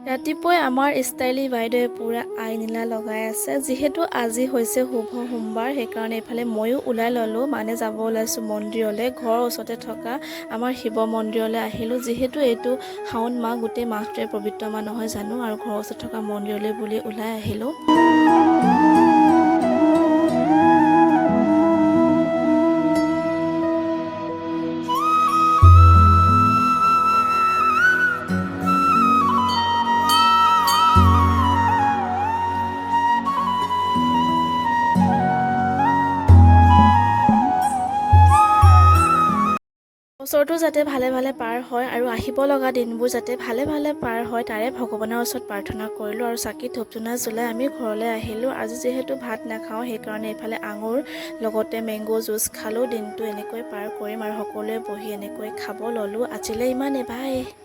ৰাতিপুৱাই আমাৰ ষ্টাইলী বাইদেৱে পুৰা আইনীলা লগাই আছে। যিহেতু আজি হৈছে শুভ সোমবাৰ, সেইকাৰণে এইফালে ময়ো ওলাই ল'লোঁ, মানে যাব ওলাইছোঁ মন্দিৰলৈ। ঘৰৰ ওচৰতে থকা আমাৰ শিৱ মন্দিৰলৈ আহিলোঁ। যিহেতু এইটো শাওণ মাহ, গোটেই মাহটোৱে পবিত্ৰ মাহ নহয় জানো, আৰু ঘৰৰ ওচৰত থকা মন্দিৰলৈ বুলি ওলাই আহিলোঁ। বছৰটো যাতে ভালে ভালে পাৰ হয় আৰু আহিব লগা দিনবোৰ যাতে ভালে ভালে পাৰ হয়, তাৰে ভগৱানৰ ওচৰত প্ৰাৰ্থনা কৰিলোঁ আৰু চাকি ধূপ ধূনা জ্বলাই আমি ঘৰলৈ আহিলোঁ। আজি যিহেতু ভাত নাখাওঁ, সেইকাৰণে এইফালে আঙুৰ লগতে মেংগ' জুচ খালোঁ। দিনটো এনেকৈ পাৰ কৰিম আৰু সকলোৱে বহি এনেকৈ খাব ল'লোঁ। আজিলৈ ইমানেই, বাই।